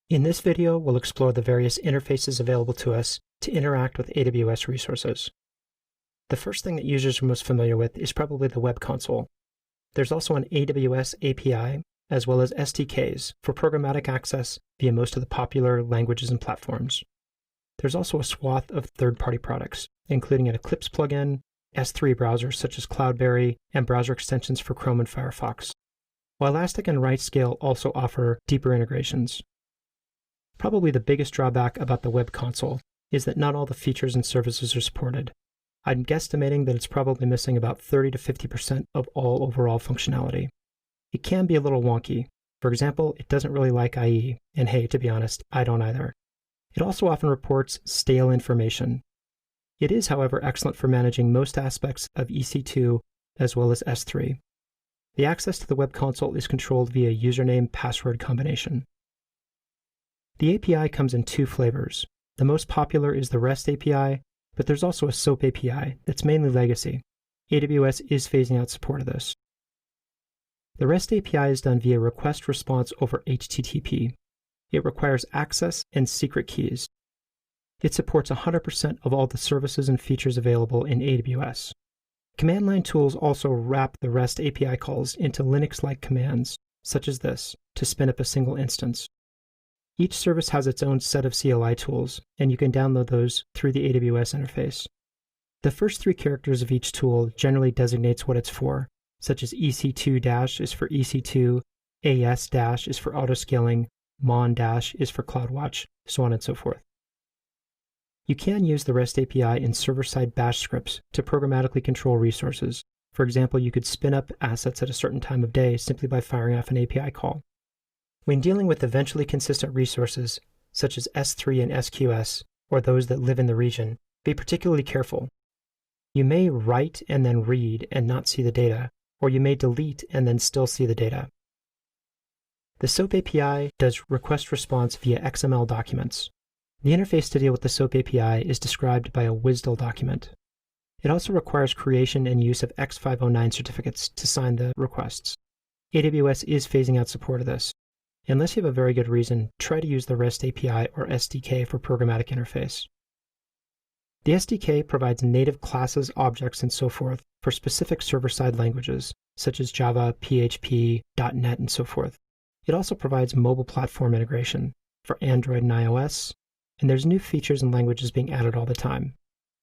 In this video, we'll explore the various interfaces available to us to interact with AWS resources. The first thing that users are most familiar with is probably the web console. There's also an AWS API, as well as SDKs for programmatic access via most of the popular languages and platforms. There's also a swath of third-party products, including an Eclipse plugin, S3 browsers such as Cloudberry, and browser extensions for Chrome and Firefox, while Elastic and RightScale also offer deeper integrations. Probably the biggest drawback about the web console is that not all the features and services are supported. I'm guesstimating that it's probably missing about 30 to 50% of all overall functionality. It can be a little wonky. For example, it doesn't really like IE, and hey, to be honest, I don't either. It also often reports stale information. It is, however, excellent for managing most aspects of EC2 as well as S3. The access to the web console is controlled via username-password combination. The API comes in two flavors. The most popular is the REST API, but there's also a SOAP API that's mainly legacy. AWS is phasing out support of this. The REST API is done via request response over HTTP. It requires access and secret keys. It supports 100% of all the services and features available in AWS. Command line tools also wrap the REST API calls into Linux-like commands, such as this, to spin up a single instance. Each service has its own set of CLI tools, and you can download those through the AWS interface. The first three characters of each tool generally designates what it's for, such as EC2- is for EC2, AS- is for autoscaling, Mon- is for CloudWatch, so on and so forth. You can use the REST API in server-side bash scripts to programmatically control resources. For example, you could spin up assets at a certain time of day simply by firing off an API call. When dealing with eventually consistent resources, such as S3 and SQS, or those that live in the region, be particularly careful. You may write and then read and not see the data, or you may delete and then still see the data. The SOAP API does request response via XML documents. The interface to deal with the SOAP API is described by a WSDL document. It also requires creation and use of X509 certificates to sign the requests. AWS is phasing out support of this. Unless you have a very good reason, try to use the REST API or SDK for programmatic interface. The SDK provides native classes, objects, and so forth for specific server-side languages, such as Java, PHP, .NET, and so forth. It also provides mobile platform integration for Android and iOS, and there's new features and languages being added all the time.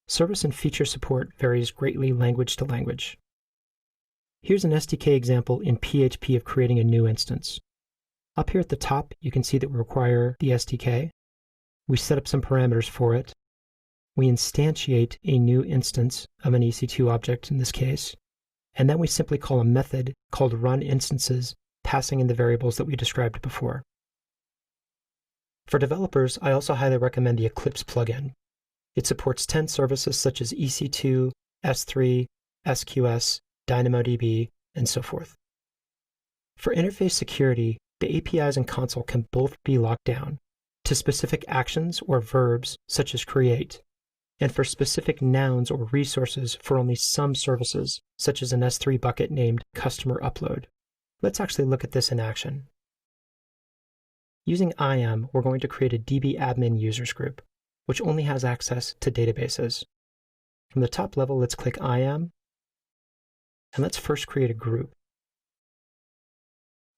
Service and feature support varies greatly language to language. Here's an SDK example in PHP of creating a new instance. Up here at the top, you can see that we require the SDK. We set up some parameters for it. We instantiate a new instance of an EC2 object in this case, and then we simply call a method called runInstances, passing in the variables that we described before. For developers, I also highly recommend the Eclipse plugin. It supports 10 services such as EC2, S3, SQS, DynamoDB, and so forth. For interface security, the APIs and console can both be locked down to specific actions or verbs such as create, and for specific nouns or resources for only some services, such as an S3 bucket named customer upload. Let's actually look at this in action. Using IAM, we're going to create a DB admin users group, which only has access to databases. From the top level, let's click IAM, and let's first create a group.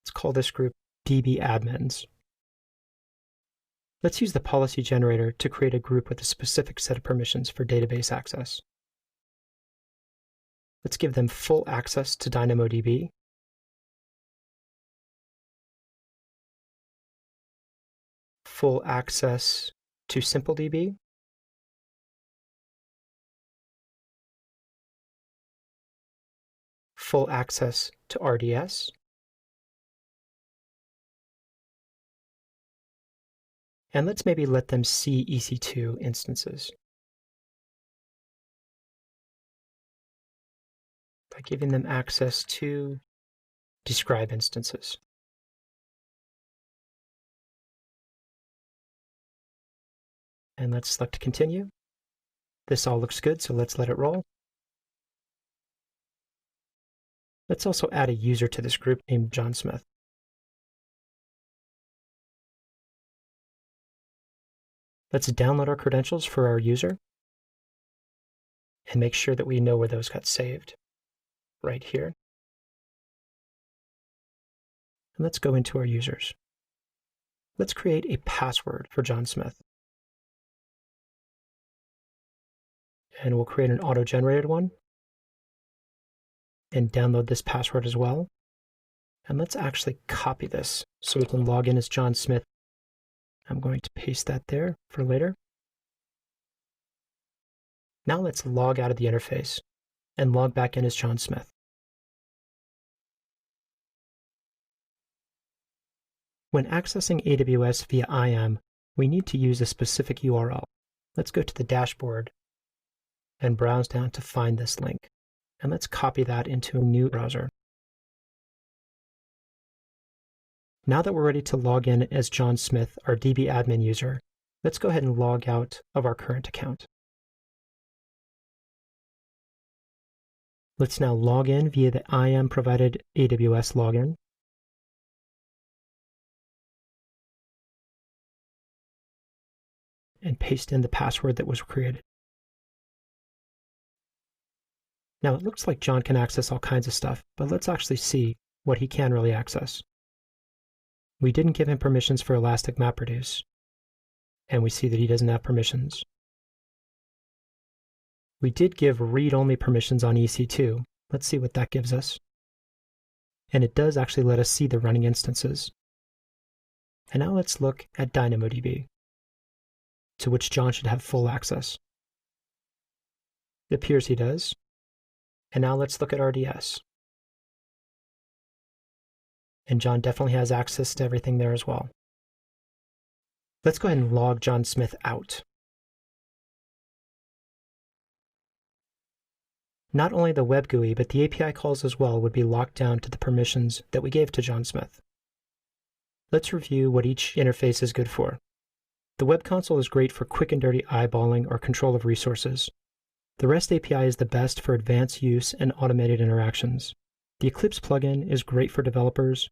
Let's call this group DB admins. Let's use the policy generator to create a group with a specific set of permissions for database access. Let's give them full access to DynamoDB, full access to SimpleDB, full access to RDS, and let's maybe let them see EC2 instances by giving them access to describe instances. And let's select continue. This all looks good, so let's let it roll. Let's also add a user to this group named John Smith. Let's download our credentials for our user and make sure that we know where those got saved. Right here. And let's go into our users. Let's create a password for John Smith. And we'll create an auto-generated one and download this password as well. And let's actually copy this so we can log in as John Smith. I'm going to paste that there for later. Now let's log out of the interface and log back in as John Smith. When accessing AWS via IAM, we need to use a specific URL. Let's go to the dashboard and browse down to find this link. And let's copy that into a new browser. Now that we're ready to log in as John Smith, our DB admin user, let's go ahead and log out of our current account. Let's now log in via the IAM provided AWS login. And paste in the password that was created. Now it looks like John can access all kinds of stuff, but let's actually see what he can really access. We didn't give him permissions for Elastic MapReduce, and we see that he doesn't have permissions. We did give read-only permissions on EC2. Let's see what that gives us. And it does actually let us see the running instances. And now let's look at DynamoDB, to which John should have full access. It appears he does. And now let's look at RDS. And John definitely has access to everything there as well. Let's go ahead and log John Smith out. Not only the web GUI, but the API calls as well would be locked down to the permissions that we gave to John Smith. Let's review what each interface is good for. The web console is great for quick and dirty eyeballing or control of resources. The REST API is the best for advanced use and automated interactions. The Eclipse plugin is great for developers,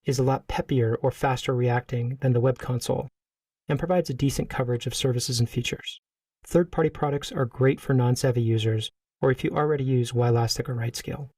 is a lot peppier or faster reacting than the web console, and provides a decent coverage of services and features. Third-party products are great for non-savvy users, or if you already use Elastic or RightScale.